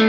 My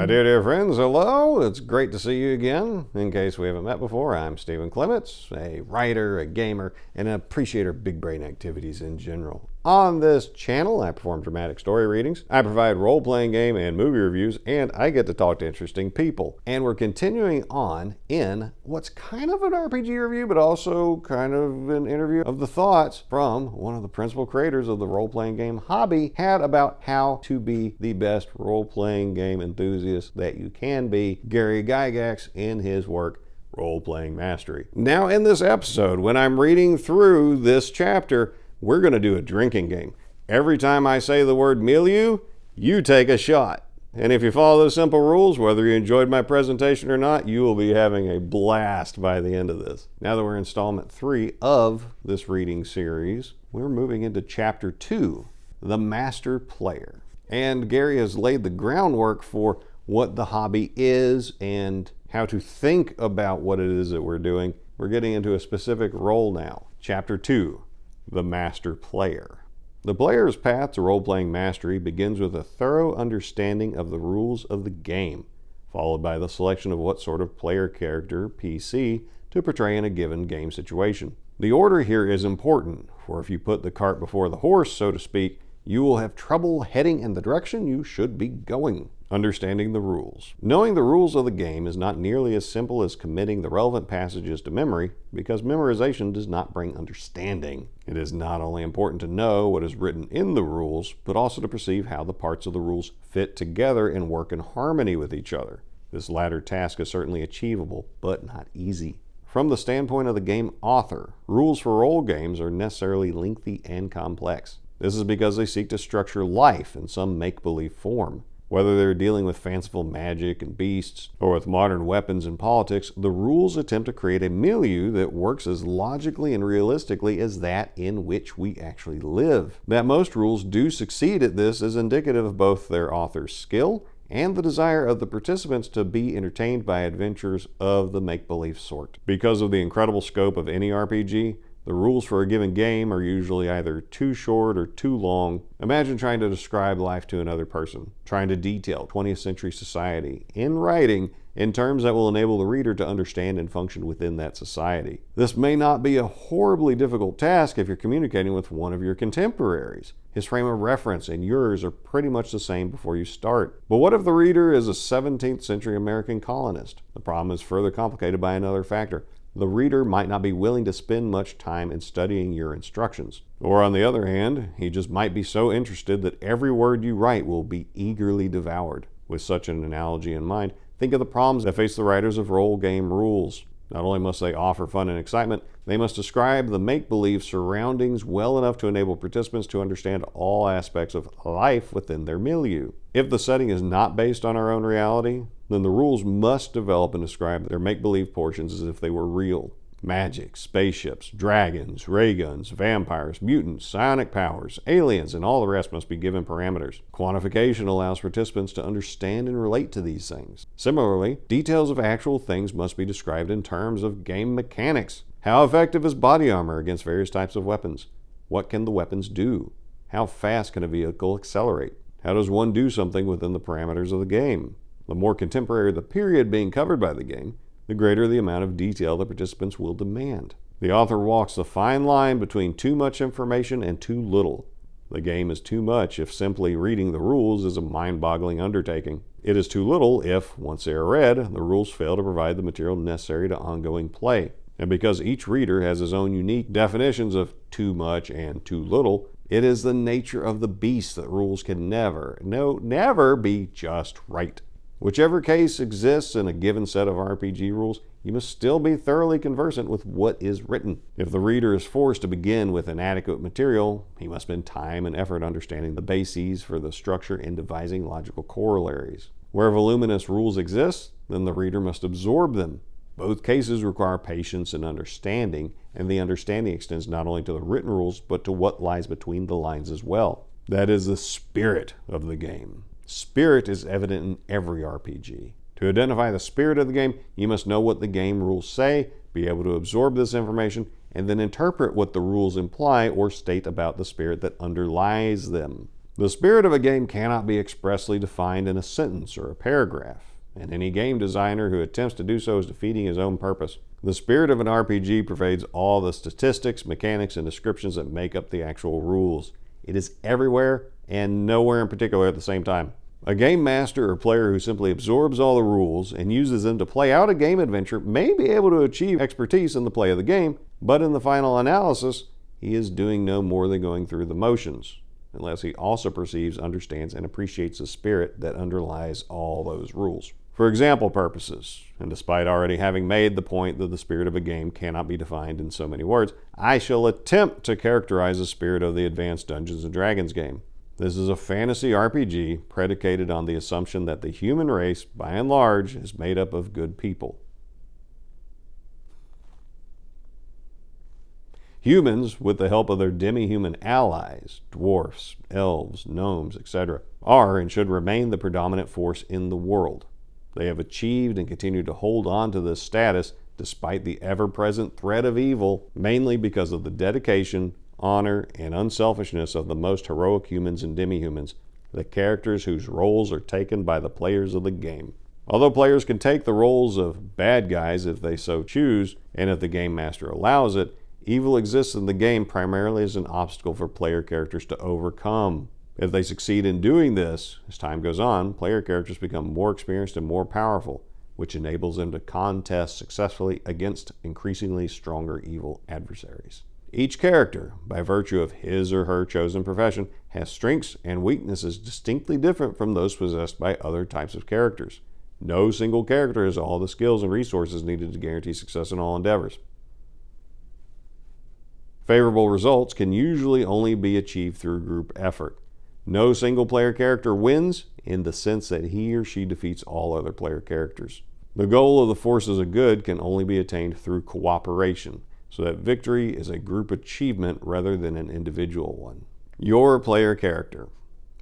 dear friends, hello. It's great to see you again. In case we haven't met before, I'm Stephen Clements, a writer, a gamer, and an appreciator of big brain activities in general. On this channel, I perform dramatic story readings, I provide role-playing game and movie reviews, and I get to talk to interesting people. And we're continuing on in what's kind of an RPG review, but also kind of an interview of the thoughts from one of the principal creators of the role-playing game hobby had about how to be the best role-playing game enthusiast that you can be, Gary Gygax, in his work Role-Playing Mastery. Now in this episode, when I'm reading through this chapter, we're going to do a drinking game. Every time I say the word milieu, you take a shot. And if you follow those simple rules, whether you enjoyed my presentation or not, you will be having a blast by the end of this. Now that we're in installment 3 of this reading series, we're moving into chapter 2, The Master Player. And Gary has laid the groundwork for what the hobby is and how to think about what it is that we're doing. We're getting into a specific role now. Chapter 2. The Master Player. The player's path to role-playing mastery begins with a thorough understanding of the rules of the game, followed by the selection of what sort of player character, PC, to portray in a given game situation. The order here is important, for if you put the cart before the horse, so to speak, you will have trouble heading in the direction you should be going. Understanding the rules. Knowing the rules of the game is not nearly as simple as committing the relevant passages to memory, because memorization does not bring understanding. It is not only important to know what is written in the rules, but also to perceive how the parts of the rules fit together and work in harmony with each other. This latter task is certainly achievable, but not easy. From the standpoint of the game author, rules for role games are necessarily lengthy and complex. This is because they seek to structure life in some make-believe form. Whether they're dealing with fanciful magic and beasts, or with modern weapons and politics, the rules attempt to create a milieu that works as logically and realistically as that in which we actually live. That most rules do succeed at this is indicative of both their author's skill and the desire of the participants to be entertained by adventures of the make-believe sort. Because of the incredible scope of any RPG, the rules for a given game are usually either too short or too long. Imagine trying to describe life to another person, trying to detail 20th century society in writing in terms that will enable the reader to understand and function within that society. This may not be a horribly difficult task if you're communicating with one of your contemporaries. His frame of reference and yours are pretty much the same before you start. But what if the reader is a 17th century American colonist? The problem is further complicated by another factor. The reader might not be willing to spend much time in studying your instructions. Or on the other hand, he just might be so interested that every word you write will be eagerly devoured. With such an analogy in mind, think of the problems that face the writers of role game rules. Not only must they offer fun and excitement, they must describe the make-believe surroundings well enough to enable participants to understand all aspects of life within their milieu. If the setting is not based on our own reality, then the rules must develop and describe their make-believe portions as if they were real. Magic, spaceships, dragons, ray guns, vampires, mutants, psionic powers, aliens, and all the rest must be given parameters. Quantification allows participants to understand and relate to these things. Similarly, details of actual things must be described in terms of game mechanics. How effective is body armor against various types of weapons? What can the weapons do? How fast can a vehicle accelerate? How does one do something within the parameters of the game? The more contemporary the period being covered by the game, the greater the amount of detail the participants will demand. The author walks the fine line between too much information and too little. The game is too much if simply reading the rules is a mind-boggling undertaking. It is too little if, once they are read, the rules fail to provide the material necessary to ongoing play. And because each reader has his own unique definitions of too much and too little, it is the nature of the beast that rules can never be just right. Whichever case exists in a given set of RPG rules, you must still be thoroughly conversant with what is written. If the reader is forced to begin with inadequate material, he must spend time and effort understanding the bases for the structure and devising logical corollaries. Where voluminous rules exist, then the reader must absorb them. Both cases require patience and understanding, and the understanding extends not only to the written rules, but to what lies between the lines as well. That is the spirit of the game. Spirit is evident in every RPG. To identify the spirit of the game, you must know what the game rules say, be able to absorb this information, and then interpret what the rules imply or state about the spirit that underlies them. The spirit of a game cannot be expressly defined in a sentence or a paragraph, and any game designer who attempts to do so is defeating his own purpose. The spirit of an RPG pervades all the statistics, mechanics, and descriptions that make up the actual rules. It is everywhere and nowhere in particular at the same time. A game master or player who simply absorbs all the rules and uses them to play out a game adventure may be able to achieve expertise in the play of the game, but in the final analysis, he is doing no more than going through the motions, unless he also perceives, understands, and appreciates the spirit that underlies all those rules. For example purposes, and despite already having made the point that the spirit of a game cannot be defined in so many words, I shall attempt to characterize the spirit of the Advanced Dungeons & Dragons game. This is a fantasy RPG predicated on the assumption that the human race, by and large, is made up of good people. Humans, with the help of their demi-human allies, dwarfs, elves, gnomes, etc., are and should remain the predominant force in the world. They have achieved and continue to hold on to this status despite the ever-present threat of evil, mainly because of the dedication, honor, and unselfishness of the most heroic humans and demi-humans, the characters whose roles are taken by the players of the game. Although players can take the roles of bad guys if they so choose, and if the game master allows it, evil exists in the game primarily as an obstacle for player characters to overcome. If they succeed in doing this, as time goes on, player characters become more experienced and more powerful, which enables them to contest successfully against increasingly stronger evil adversaries. Each character, by virtue of his or her chosen profession, has strengths and weaknesses distinctly different from those possessed by other types of characters. No single character has all the skills and resources needed to guarantee success in all endeavors. Favorable results can usually only be achieved through group effort. No single player character wins in the sense that he or she defeats all other player characters. The goal of the forces of good can only be attained through cooperation, so that victory is a group achievement rather than an individual one. Your player character.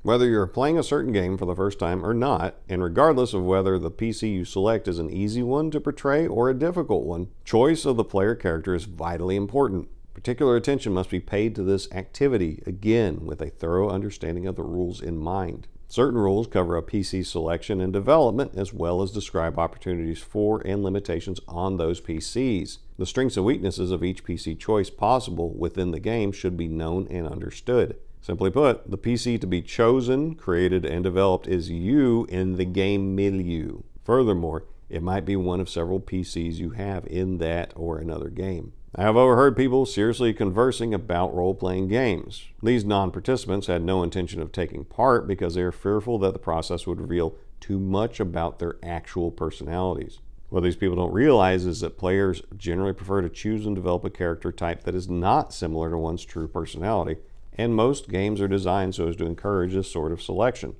Whether you're playing a certain game for the first time or not, and regardless of whether the PC you select is an easy one to portray or a difficult one, choice of the player character is vitally important. Particular attention must be paid to this activity, again, with a thorough understanding of the rules in mind. Certain rules cover a PC selection and development, as well as describe opportunities for and limitations on those PCs. The strengths and weaknesses of each PC choice possible within the game should be known and understood. Simply put, the PC to be chosen, created, and developed is you in the game milieu. Furthermore, it might be one of several PCs you have in that or another game. I have overheard people seriously conversing about role-playing games. These non-participants had no intention of taking part because they are fearful that the process would reveal too much about their actual personalities. What these people don't realize is that players generally prefer to choose and develop a character type that is not similar to one's true personality, and most games are designed so as to encourage this sort of selection.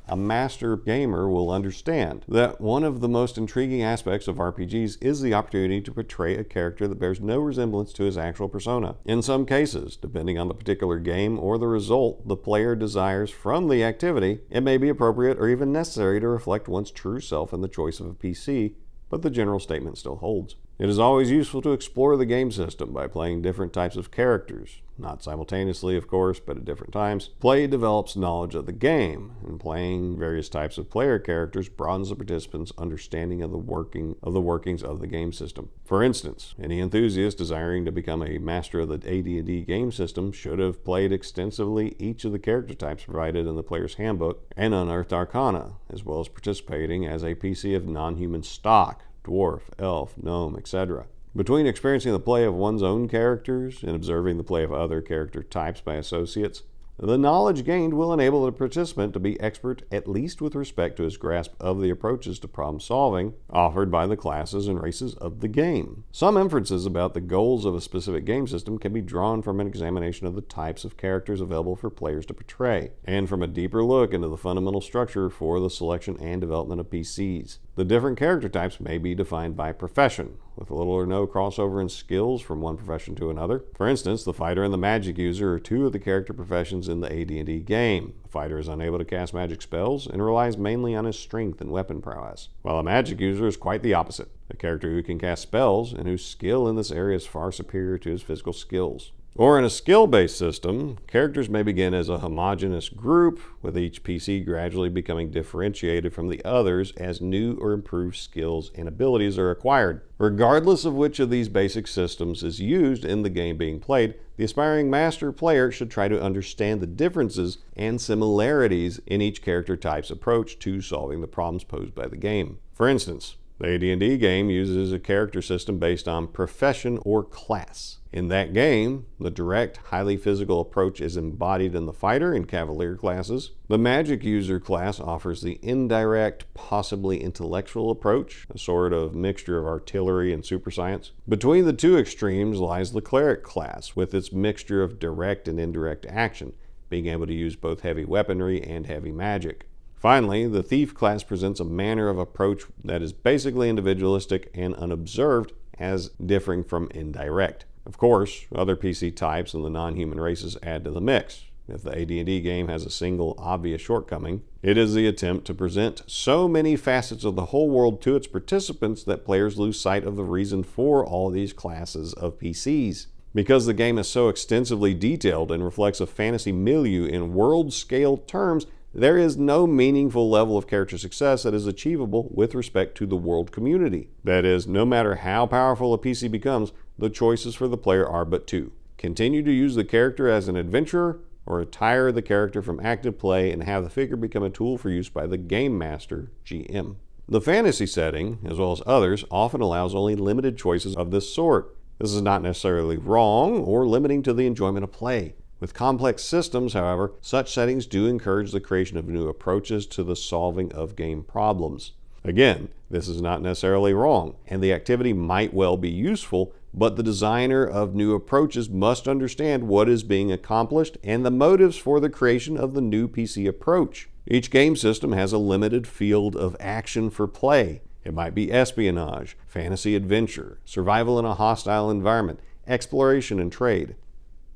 A master gamer will understand that one of the most intriguing aspects of RPGs is the opportunity to portray a character that bears no resemblance to his actual persona. In some cases, depending on the particular game or the result the player desires from the activity, it may be appropriate or even necessary to reflect one's true self in the choice of a PC, but the general statement still holds. It is always useful to explore the game system by playing different types of characters. Not simultaneously, of course, but at different times. Play develops knowledge of the game, and playing various types of player characters broadens the participants' understanding of the workings of the game system. For instance, any enthusiast desiring to become a master of the AD&D game system should have played extensively each of the character types provided in the player's handbook and unearthed arcana, as well as participating as a PC of non-human stock, dwarf, elf, gnome, etc. Between experiencing the play of one's own characters and observing the play of other character types by associates, the knowledge gained will enable the participant to be expert at least with respect to his grasp of the approaches to problem solving offered by the classes and races of the game. Some inferences about the goals of a specific game system can be drawn from an examination of the types of characters available for players to portray, and from a deeper look into the fundamental structure for the selection and development of PCs. The different character types may be defined by profession, with little or no crossover in skills from one profession to another. For instance, the fighter and the magic user are two of the character professions in the AD&D game. The fighter is unable to cast magic spells and relies mainly on his strength and weapon prowess, while a magic user is quite the opposite, a character who can cast spells and whose skill in this area is far superior to his physical skills. Or in a skill-based system, characters may begin as a homogeneous group, with each PC gradually becoming differentiated from the others as new or improved skills and abilities are acquired. Regardless of which of these basic systems is used in the game being played, the aspiring master player should try to understand the differences and similarities in each character type's approach to solving the problems posed by the game. For instance, the AD&D game uses a character system based on profession or class. In that game, the direct, highly physical approach is embodied in the fighter and cavalier classes. The magic user class offers the indirect, possibly intellectual approach, a sort of mixture of artillery and super science. Between the two extremes lies the cleric class, with its mixture of direct and indirect action, being able to use both heavy weaponry and heavy magic. Finally, the thief class presents a manner of approach that is basically individualistic and unobserved, as differing from indirect. Of course, other PC types and the non-human races add to the mix. If the AD&D game has a single obvious shortcoming, it is the attempt to present so many facets of the whole world to its participants that players lose sight of the reason for all these classes of PCs. Because the game is so extensively detailed and reflects a fantasy milieu in world-scale terms, there is no meaningful level of character success that is achievable with respect to the world community. That is, no matter how powerful a PC becomes, the choices for the player are but two: continue to use the character as an adventurer, or retire the character from active play and have the figure become a tool for use by the game master, GM. The fantasy setting, as well as others, often allows only limited choices of this sort. This is not necessarily wrong or limiting to the enjoyment of play. With complex systems, however, such settings do encourage the creation of new approaches to the solving of game problems. Again, this is not necessarily wrong, and the activity might well be useful, but the designer of new approaches must understand what is being accomplished and the motives for the creation of the new PC approach. Each game system has a limited field of action for play. It might be espionage, fantasy adventure, survival in a hostile environment, exploration and trade.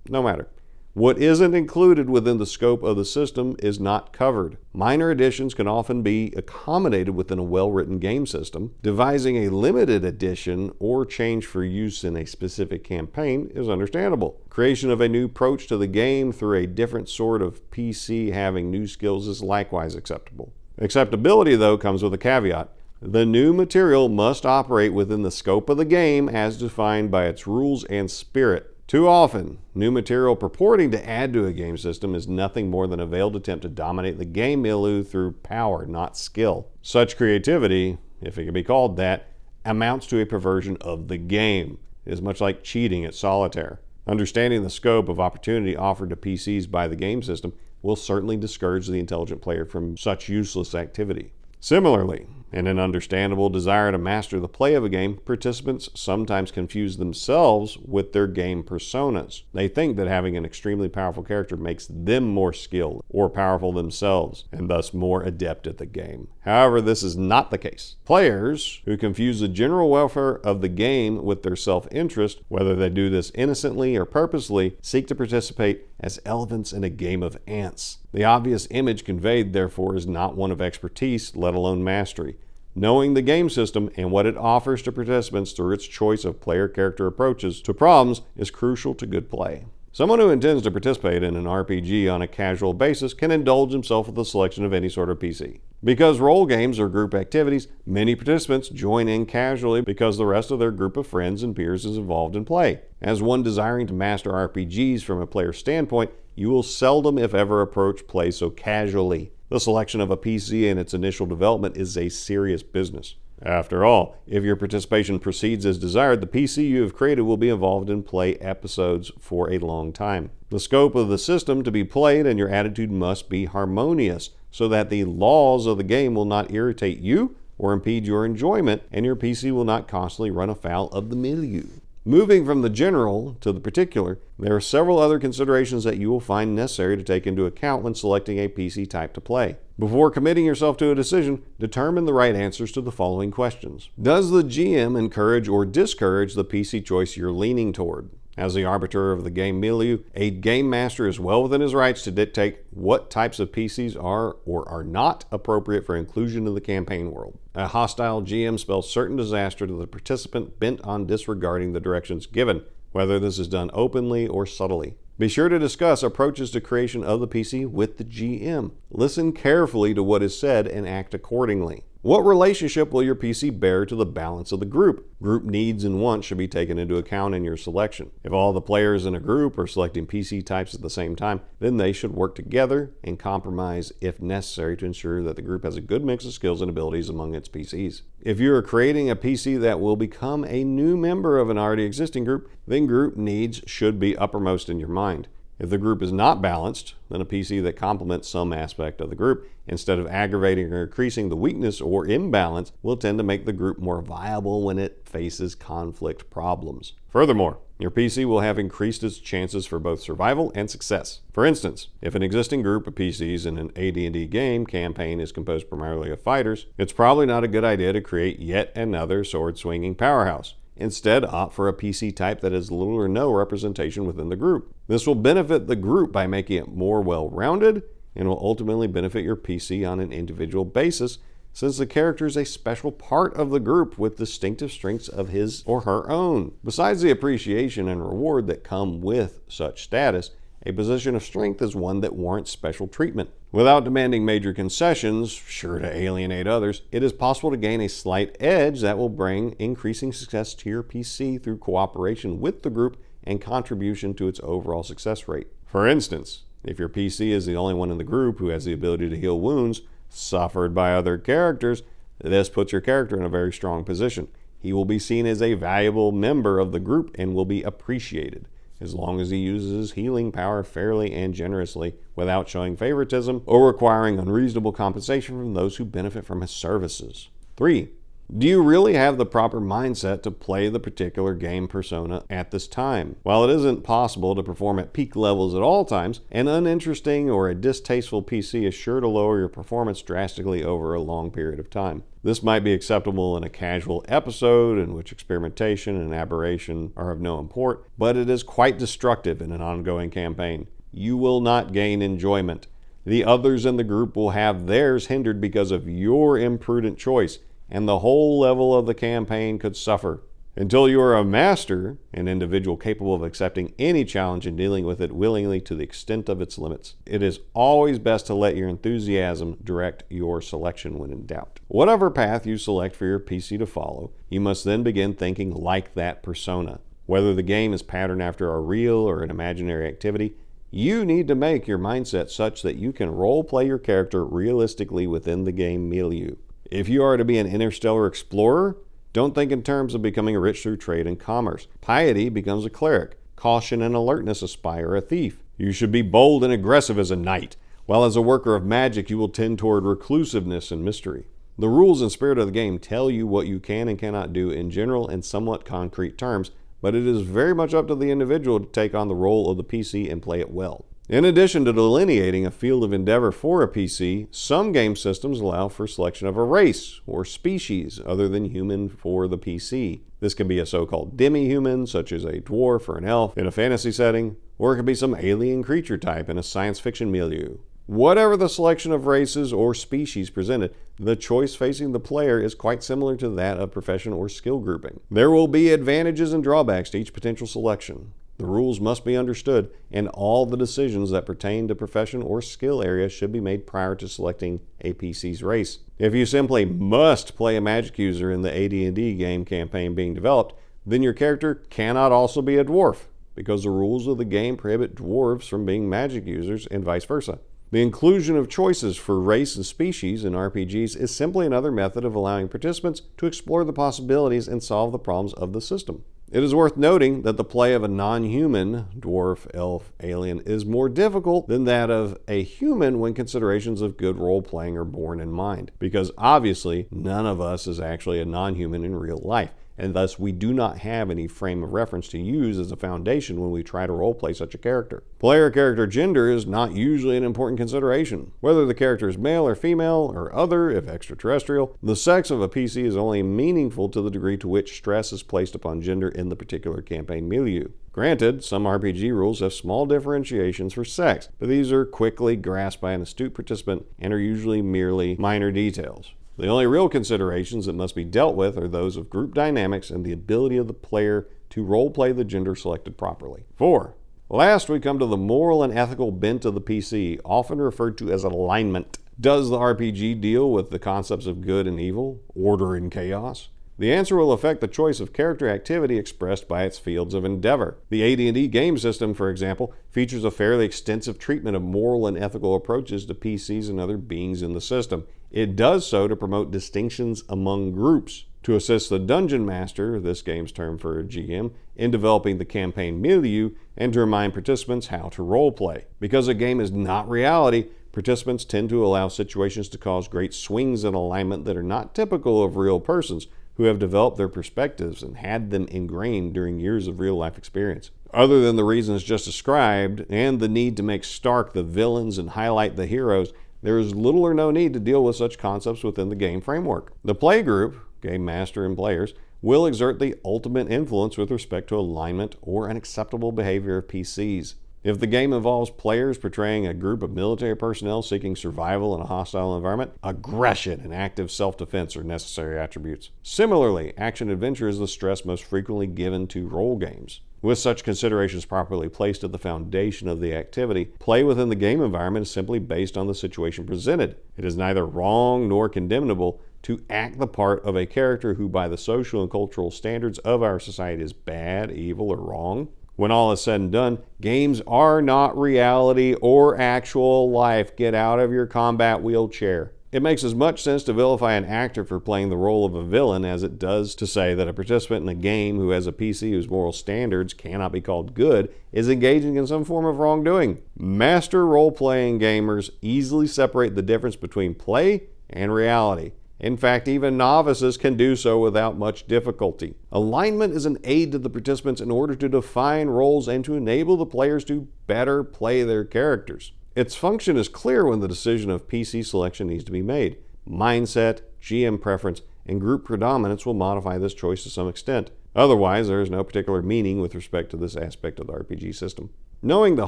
No matter. What isn't included within the scope of the system is not covered. Minor additions can often be accommodated within a well-written game system. Devising a limited addition or change for use in a specific campaign is understandable. Creation of a new approach to the game through a different sort of PC having new skills is likewise acceptable. Acceptability, though, comes with a caveat. The new material must operate within the scope of the game as defined by its rules and spirit. Too often, new material purporting to add to a game system is nothing more than a veiled attempt to dominate the game milieu through power, not skill. Such creativity, if it can be called that, amounts to a perversion of the game. It is much like cheating at solitaire. Understanding the scope of opportunity offered to PCs by the game system will certainly discourage the intelligent player from such useless activity. Similarly, in an understandable desire to master the play of a game, participants sometimes confuse themselves with their game personas. They think that having an extremely powerful character makes them more skilled or powerful themselves, and thus more adept at the game. However, this is not the case. Players who confuse the general welfare of the game with their self-interest, whether they do this innocently or purposely, seek to participate as elephants in a game of ants. The obvious image conveyed, therefore, is not one of expertise, let alone mastery. Knowing the game system and what it offers to participants through its choice of player character approaches to problems is crucial to good play. Someone who intends to participate in an RPG on a casual basis can indulge himself with the selection of any sort of PC. Because role games are group activities, many participants join in casually because the rest of their group of friends and peers is involved in play. As one desiring to master RPGs from a player's standpoint, you will seldom, if ever, approach play so casually. The selection of a PC in its initial development is a serious business. After all, if your participation proceeds as desired, the PC you have created will be involved in play episodes for a long time. The scope of the system to be played and your attitude must be harmonious, so that the laws of the game will not irritate you or impede your enjoyment, and your PC will not constantly run afoul of the milieu. Moving from the general to the particular, there are several other considerations that you will find necessary to take into account when selecting a PC type to play. Before committing yourself to a decision, determine the right answers to the following questions. Does the GM encourage or discourage the PC choice you're leaning toward? As the arbiter of the game milieu, a game master is well within his rights to dictate what types of PCs are or are not appropriate for inclusion in the campaign world. A hostile GM spells certain disaster to the participant bent on disregarding the directions given. whether this is done openly or subtly. Be sure to discuss approaches to creation of the PC with the GM. Listen carefully to what is said and act accordingly. What relationship will your PC bear to the balance of the group? Group needs and wants should be taken into account in your selection. If all the players in a group are selecting PC types at the same time, then they should work together and compromise if necessary to ensure that the group has a good mix of skills and abilities among its PCs. If you are creating a PC that will become a new member of an already existing group, then group needs should be uppermost in your mind. If the group is not balanced, then a PC that complements some aspect of the group, instead of aggravating or increasing the weakness or imbalance, will tend to make the group more viable when it faces conflict problems. Furthermore, your PC will have increased its chances for both survival and success. For instance, if an existing group of PCs in an AD&D game campaign is composed primarily of fighters, it's probably not a good idea to create yet another sword-swinging powerhouse. Instead, opt for a PC type that has little or no representation within the group. This will benefit the group by making it more well-rounded and will ultimately benefit your PC on an individual basis, since the character is a special part of the group with distinctive strengths of his or her own. Besides the appreciation and reward that come with such status, a position of strength is one that warrants special treatment. Without demanding major concessions, sure to alienate others, it is possible to gain a slight edge that will bring increasing success to your PC through cooperation with the group and contribution to its overall success rate. For instance, if your PC is the only one in the group who has the ability to heal wounds suffered by other characters, this puts your character in a very strong position. He will be seen as a valuable member of the group and will be appreciated, as long as he uses his healing power fairly and generously without showing favoritism or requiring unreasonable compensation from those who benefit from his services. 3. Do you really have the proper mindset to play the particular game persona at this time? While it isn't possible to perform at peak levels at all times, an uninteresting or a distasteful PC is sure to lower your performance drastically over a long period of time. This might be acceptable in a casual episode in which experimentation and aberration are of no import, but it is quite destructive in an ongoing campaign. You will not gain enjoyment. The others in the group will have theirs hindered because of your imprudent choice, and the whole level of the campaign could suffer. Until you are a master, an individual capable of accepting any challenge and dealing with it willingly to the extent of its limits, it is always best to let your enthusiasm direct your selection when in doubt. Whatever path you select for your PC to follow, you must then begin thinking like that persona. Whether the game is patterned after a real or an imaginary activity, you need to make your mindset such that you can role-play your character realistically within the game milieu. If you are to be an interstellar explorer, don't think in terms of becoming rich through trade and commerce. Piety becomes a cleric. Caution and alertness aspire a thief. You should be bold and aggressive as a knight, while as a worker of magic you will tend toward reclusiveness and mystery. The rules and spirit of the game tell you what you can and cannot do in general and somewhat concrete terms, but it is very much up to the individual to take on the role of the PC and play it well. In addition to delineating a field of endeavor for a PC, some game systems allow for selection of a race or species other than human for the PC. This can be a so-called demi-human, such as a dwarf or an elf in a fantasy setting, or it can be some alien creature type in a science fiction milieu. Whatever the selection of races or species presented, the choice facing the player is quite similar to that of profession or skill grouping. There will be advantages and drawbacks to each potential selection. The rules must be understood, and all the decisions that pertain to profession or skill area should be made prior to selecting a PC's race. If you simply must play a magic user in the AD&D game campaign being developed, then your character cannot also be a dwarf, because the rules of the game prohibit dwarves from being magic users and vice versa. The inclusion of choices for race and species in RPGs is simply another method of allowing participants to explore the possibilities and solve the problems of the system. It is worth noting that the play of a non-human, dwarf, elf, alien, is more difficult than that of a human when considerations of good role-playing are borne in mind, because obviously none of us is actually a non-human in real life, and thus we do not have any frame of reference to use as a foundation when we try to roleplay such a character. Player-character gender is not usually an important consideration. Whether the character is male or female, or other, if extraterrestrial, the sex of a PC is only meaningful to the degree to which stress is placed upon gender in the particular campaign milieu. Granted, some RPG rules have small differentiations for sex, but these are quickly grasped by an astute participant and are usually merely minor details. The only real considerations that must be dealt with are those of group dynamics and the ability of the player to role-play the gender selected properly. 4. Last, we come to the moral and ethical bent of the PC, often referred to as alignment. Does the RPG deal with the concepts of good and evil, order and chaos? The answer will affect the choice of character activity expressed by its fields of endeavor. The AD&D game system, for example, features a fairly extensive treatment of moral and ethical approaches to PCs and other beings in the system. It does so to promote distinctions among groups, to assist the dungeon master, this game's term for a GM, in developing the campaign milieu, and to remind participants how to roleplay. Because a game is not reality, participants tend to allow situations to cause great swings in alignment that are not typical of real persons, who have developed their perspectives and had them ingrained during years of real-life experience. Other than the reasons just described, and the need to make stark the villains and highlight the heroes, there is little or no need to deal with such concepts within the game framework. The play group, game master and players, will exert the ultimate influence with respect to alignment or unacceptable behavior of PCs. If the game involves players portraying a group of military personnel seeking survival in a hostile environment, aggression and active self-defense are necessary attributes. Similarly, action-adventure is the stress most frequently given to role games. With such considerations properly placed at the foundation of the activity, play within the game environment is simply based on the situation presented. It is neither wrong nor condemnable to act the part of a character who by the social and cultural standards of our society is bad, evil, or wrong. When all is said and done, games are not reality or actual life. Get out of your combat wheelchair. It makes as much sense to vilify an actor for playing the role of a villain as it does to say that a participant in a game who has a PC whose moral standards cannot be called good is engaging in some form of wrongdoing. Master role-playing gamers easily separate the difference between play and reality. In fact, even novices can do so without much difficulty. Alignment is an aid to the participants in order to define roles and to enable the players to better play their characters. Its function is clear when the decision of PC selection needs to be made. Mindset, GM preference, and group predominance will modify this choice to some extent. Otherwise, there is no particular meaning with respect to this aspect of the RPG system. Knowing the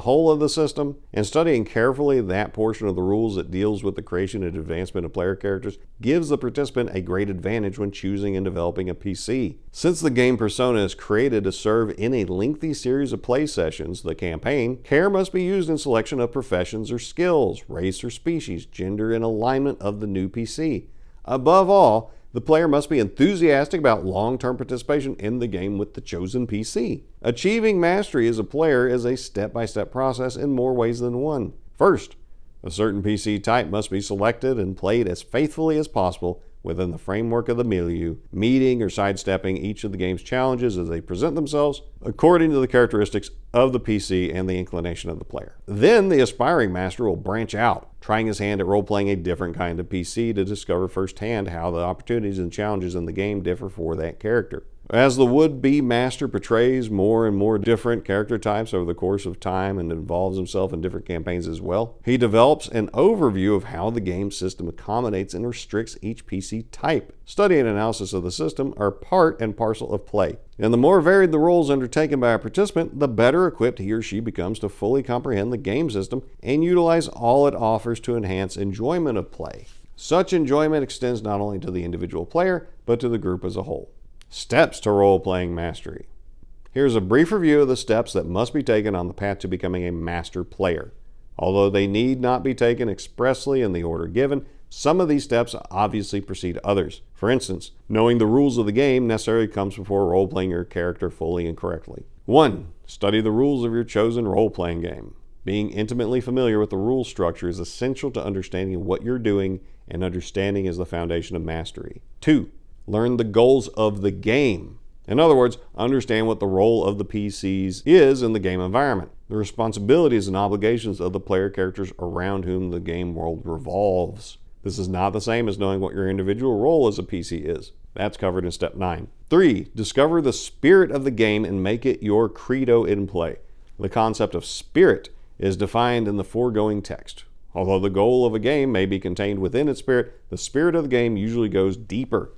whole of the system and studying carefully that portion of the rules that deals with the creation and advancement of player characters gives the participant a great advantage when choosing and developing a PC. Since the game persona is created to serve in a lengthy series of play sessions, the campaign, care must be used in selection of professions or skills, race or species, gender, and alignment of the new PC. Above all, the player must be enthusiastic about long-term participation in the game with the chosen PC. Achieving mastery as a player is a step-by-step process in more ways than one. First, a certain PC type must be selected and played as faithfully as possible within the framework of the milieu, meeting or sidestepping each of the game's challenges as they present themselves according to the characteristics of the PC and the inclination of the player. Then the aspiring master will branch out, trying his hand at role-playing a different kind of PC to discover firsthand how the opportunities and challenges in the game differ for that character. As the would-be master portrays more and more different character types over the course of time and involves himself in different campaigns as well, he develops an overview of how the game system accommodates and restricts each PC type. Study and analysis of the system are part and parcel of play. And the more varied the roles undertaken by a participant, the better equipped he or she becomes to fully comprehend the game system and utilize all it offers to enhance enjoyment of play. Such enjoyment extends not only to the individual player, but to the group as a whole. Steps to role-playing mastery. Here's a brief review of the steps that must be taken on the path to becoming a master player. Although they need not be taken expressly in the order given, some of these steps obviously precede others. For instance, knowing the rules of the game necessarily comes before role-playing your character fully and correctly. 1. Study the rules of your chosen role-playing game. Being intimately familiar with the rule structure is essential to understanding what you're doing, and understanding is the foundation of mastery. 2. Learn the goals of the game. In other words, understand what the role of the PCs is in the game environment, the responsibilities and obligations of the player characters around whom the game world revolves. This is not the same as knowing what your individual role as a PC is. That's covered in step 9. 3. Discover the spirit of the game and make it your credo in play. The concept of spirit is defined in the foregoing text. Although the goal of a game may be contained within its spirit, the spirit of the game usually goes deeper.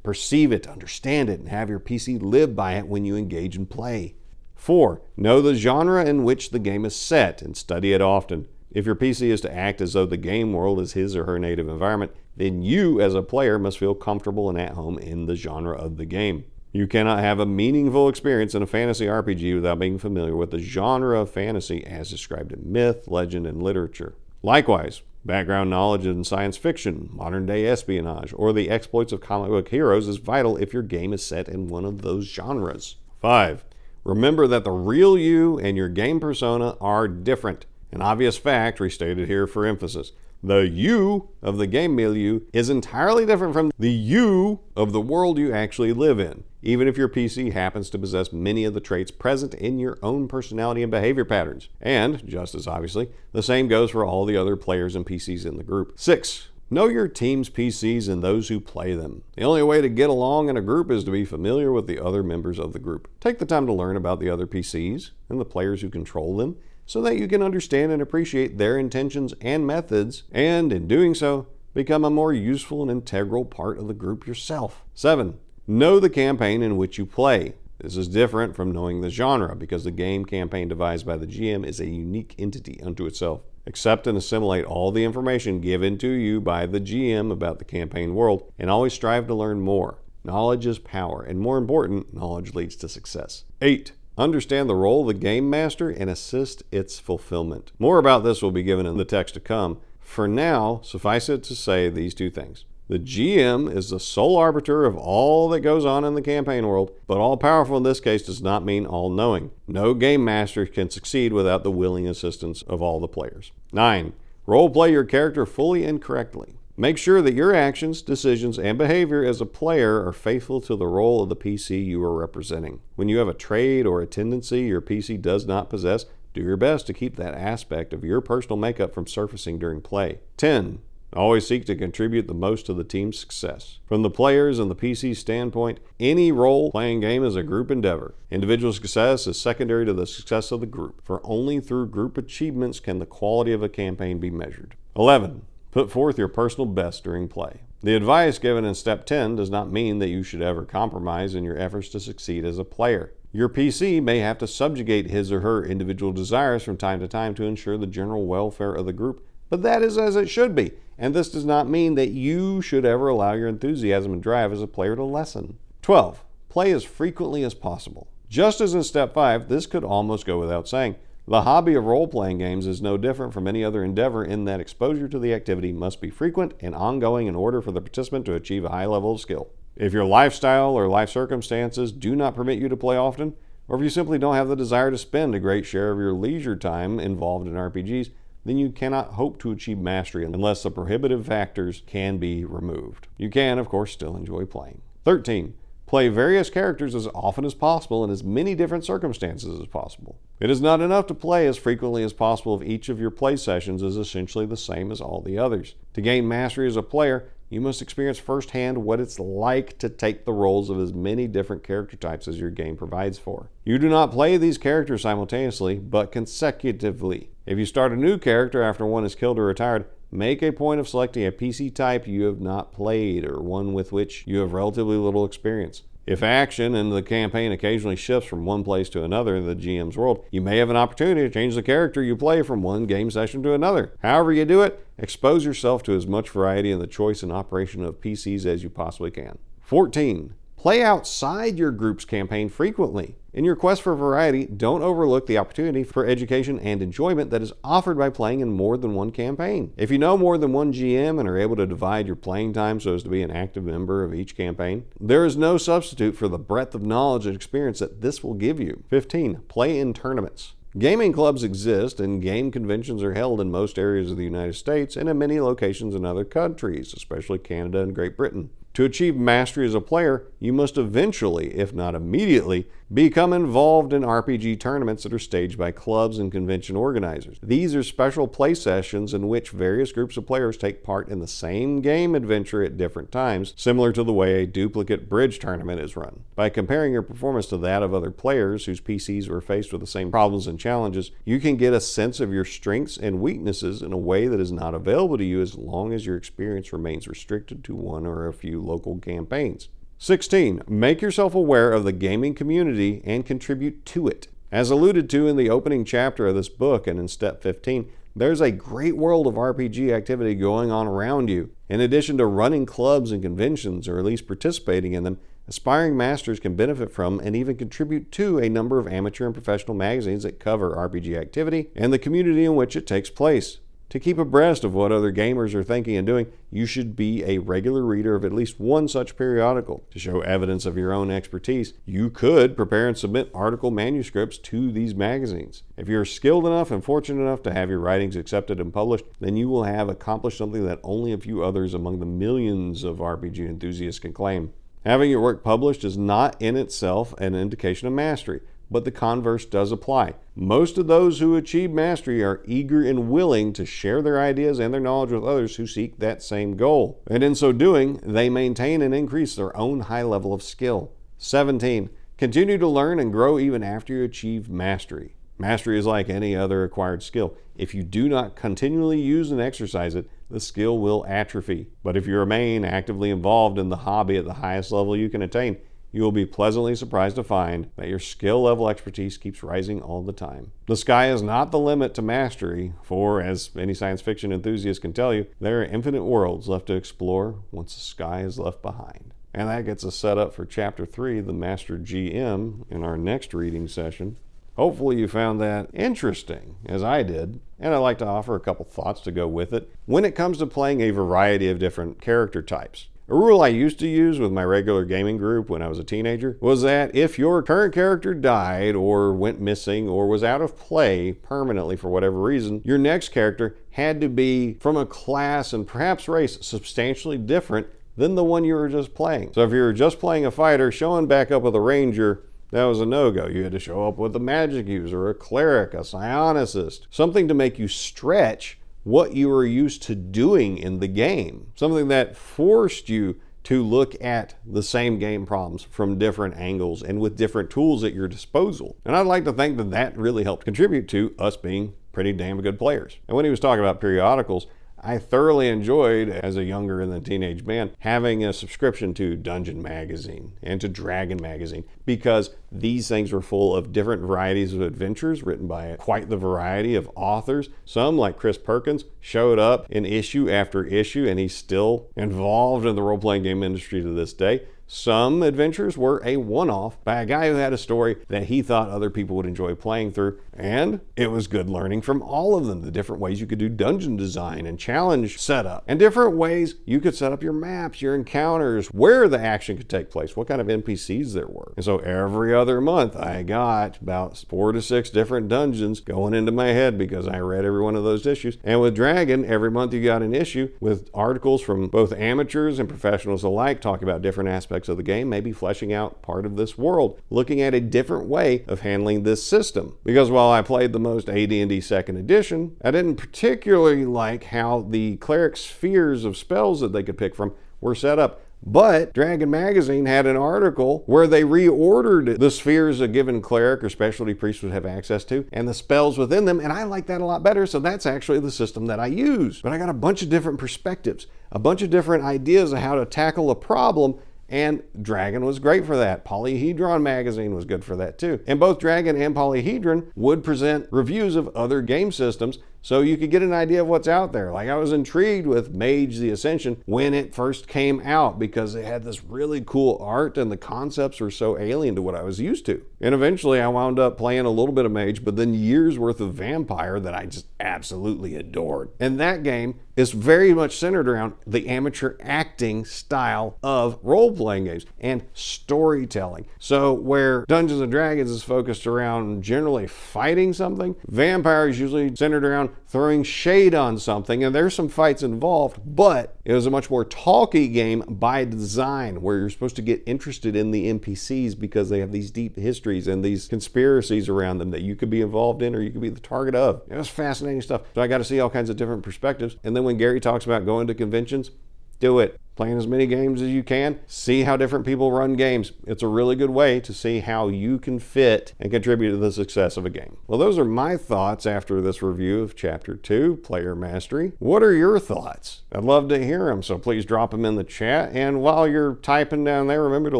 Perceive it, understand it, and have your PC live by it when you engage in play. 4. Know the genre in which the game is set and study it often. If your PC is to act as though the game world is his or her native environment, then you as a player must feel comfortable and at home in the genre of the game. You cannot have a meaningful experience in a fantasy RPG without being familiar with the genre of fantasy as described in myth, legend, and literature. Likewise, background knowledge in science fiction, modern-day espionage, or the exploits of comic book heroes is vital if your game is set in one of those genres. 5. Remember that the real you and your game persona are different. An obvious fact, restated here for emphasis. The you of the game milieu is entirely different from the you of the world you actually live in, even if your PC happens to possess many of the traits present in your own personality and behavior patterns. And, just as obviously, the same goes for all the other players and PCs in the group. 6. Know your team's PCs and those who play them. The only way to get along in a group is to be familiar with the other members of the group. Take the time to learn about the other PCs and the players who control them, so that you can understand and appreciate their intentions and methods, and in doing so, become a more useful and integral part of the group yourself. 7. Know the campaign in which you play. This is different from knowing the genre, because the game campaign devised by the GM is a unique entity unto itself. Accept and assimilate all the information given to you by the GM about the campaign world, and always strive to learn more. Knowledge is power, and more important, knowledge leads to success. 8. Understand the role of the game master and assist its fulfillment. More about this will be given in the text to come. For now, suffice it to say these two things. The GM is the sole arbiter of all that goes on in the campaign world, but all-powerful in this case does not mean all-knowing. No game master can succeed without the willing assistance of all the players. 9. Role-play your character fully and correctly. Make sure that your actions, decisions, and behavior as a player are faithful to the role of the PC you are representing. When you have a trait or a tendency your PC does not possess, do your best to keep that aspect of your personal makeup from surfacing during play. 10. Always seek to contribute the most to the team's success. From the players and the PC standpoint, any role-playing game is a group endeavor. Individual success is secondary to the success of the group, for only through group achievements can the quality of a campaign be measured. 11. Put forth your personal best during play. The advice given in Step 10 does not mean that you should ever compromise in your efforts to succeed as a player. Your PC may have to subjugate his or her individual desires from time to time to ensure the general welfare of the group, but that is as it should be, and this does not mean that you should ever allow your enthusiasm and drive as a player to lessen. 12. Play as frequently as possible. Just as in Step 5, this could almost go without saying. The hobby of role-playing games is no different from any other endeavor in that exposure to the activity must be frequent and ongoing in order for the participant to achieve a high level of skill. If your lifestyle or life circumstances do not permit you to play often, or if you simply don't have the desire to spend a great share of your leisure time involved in RPGs, then you cannot hope to achieve mastery unless the prohibitive factors can be removed. You can, of course, still enjoy playing. 13. Play various characters as often as possible in as many different circumstances as possible. It is not enough to play as frequently as possible if each of your play sessions is essentially the same as all the others. To gain mastery as a player, you must experience firsthand what it's like to take the roles of as many different character types as your game provides for. You do not play these characters simultaneously, but consecutively. If you start a new character after one is killed or retired, make a point of selecting a PC type you have not played or one with which you have relatively little experience. If action in the campaign occasionally shifts from one place to another in the GM's world, you may have an opportunity to change the character you play from one game session to another. However you do it, expose yourself to as much variety in the choice and operation of PCs as you possibly can. 14. Play outside your group's campaign frequently. In your quest for variety, don't overlook the opportunity for education and enjoyment that is offered by playing in more than one campaign. If you know more than one GM and are able to divide your playing time so as to be an active member of each campaign, there is no substitute for the breadth of knowledge and experience that this will give you. 15. Play in tournaments. Gaming clubs exist and game conventions are held in most areas of the United States and in many locations in other countries, especially Canada and Great Britain. To achieve mastery as a player, you must eventually, if not immediately, become involved in RPG tournaments that are staged by clubs and convention organizers. These are special play sessions in which various groups of players take part in the same game adventure at different times, similar to the way a duplicate bridge tournament is run. By comparing your performance to that of other players whose PCs were faced with the same problems and challenges, you can get a sense of your strengths and weaknesses in a way that is not available to you as long as your experience remains restricted to one or a few local campaigns. 16. Make yourself aware of the gaming community and contribute to it. As alluded to in the opening chapter of this book and in Step 15, there's a great world of RPG activity going on around you. In addition to running clubs and conventions, or at least participating in them, Aspiring masters can benefit from and even contribute to a number of amateur and professional magazines that cover RPG activity and the community in which it takes place. To keep abreast of what other gamers are thinking and doing, you should be a regular reader of at least one such periodical. To show evidence of your own expertise, you could prepare and submit article manuscripts to these magazines. If you're skilled enough and fortunate enough to have your writings accepted and published, then you will have accomplished something that only a few others among the millions of RPG enthusiasts can claim. Having your work published is not in itself an indication of mastery, but the converse does apply. Most of those who achieve mastery are eager and willing to share their ideas and their knowledge with others who seek that same goal. And in so doing, they maintain and increase their own high level of skill. 17. Continue to learn and grow even after you achieve mastery. Mastery is like any other acquired skill. If you do not continually use and exercise it, the skill will atrophy. But if you remain actively involved in the hobby at the highest level you can attain, you will be pleasantly surprised to find that your skill level expertise keeps rising all the time. The sky is not the limit to mastery, for as any science fiction enthusiast can tell you, there are infinite worlds left to explore once the sky is left behind. And that gets us set up for Chapter 3, the Master GM, in our next reading session. Hopefully you found that interesting, as I did, and I'd like to offer a couple thoughts to go with it when it comes to playing a variety of different character types. A rule I used to use with my regular gaming group when I was a teenager was that if your current character died or went missing or was out of play permanently for whatever reason, your next character had to be from a class and perhaps race substantially different than the one you were just playing. So if you were just playing a fighter, showing back up with a ranger, that was a no-go. You had to show up with a magic user, a cleric, a psionicist, something to make you stretch what you were used to doing in the game. Something that forced you to look at the same game problems from different angles and with different tools at your disposal. And I'd like to think that that really helped contribute to us being pretty damn good players. And when he was talking about periodicals, I thoroughly enjoyed, as a younger and then teenage man, having a subscription to Dungeon Magazine and to Dragon Magazine, because these things were full of different varieties of adventures written by quite the variety of authors. Some, like Chris Perkins, showed up in issue after issue, and he's still involved in the role-playing game industry to this day. Some adventures were a one-off by a guy who had a story that he thought other people would enjoy playing through, and it was good learning from all of them, the different ways you could do dungeon design and challenge setup, and different ways you could set up your maps, your encounters, where the action could take place, what kind of NPCs there were. And so every other month I got about 4 to 6 different dungeons going into my head because I read every one of those issues. And with Dragon, every month you got an issue with articles from both amateurs and professionals alike talking about different aspects of the game, maybe fleshing out part of this world, looking at a different way of handling this system. Because while I played the most AD&D 2nd edition, I didn't particularly like how the cleric spheres of spells that they could pick from were set up. But Dragon Magazine had an article where they reordered the spheres a given cleric or specialty priest would have access to and the spells within them, and I like that a lot better, so that's actually the system that I use. But I got a bunch of different perspectives, a bunch of different ideas of how to tackle a problem, and Dragon was great for that. Polyhedron Magazine was good for that too. And both Dragon and Polyhedron would present reviews of other game systems so you could get an idea of what's out there. Like, I was intrigued with Mage the Ascension when it first came out because it had this really cool art and the concepts were so alien to what I was used to. And eventually I wound up playing a little bit of Mage, but then years worth of Vampire that I just absolutely adored. And that game is very much centered around the amateur acting style of role-playing games and storytelling. So where Dungeons and Dragons is focused around generally fighting something, Vampire is usually centered around throwing shade on something, and there's some fights involved, but it was a much more talky game by design, where you're supposed to get interested in the NPCs because they have these deep histories and these conspiracies around them that you could be involved in or you could be the target of. It was fascinating stuff. So I got to see all kinds of different perspectives. And then when Gary talks about going to conventions, do it. Playing as many games as you can. See how different people run games. It's a really good way to see how you can fit and contribute to the success of a game. Well, those are my thoughts after this review of Chapter 2, Player Mastery. What are your thoughts? I'd love to hear them, so please drop them in the chat. And while you're typing down there, remember to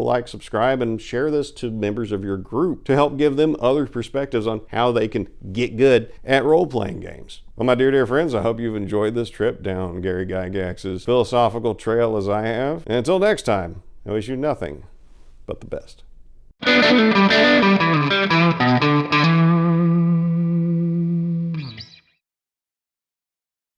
like, subscribe, and share this to members of your group to help give them other perspectives on how they can get good at role-playing games. Well, my dear friends, I hope you've enjoyed this trip down Gary Gygax's philosophical trail as I have. And until next time, I wish you nothing but the best.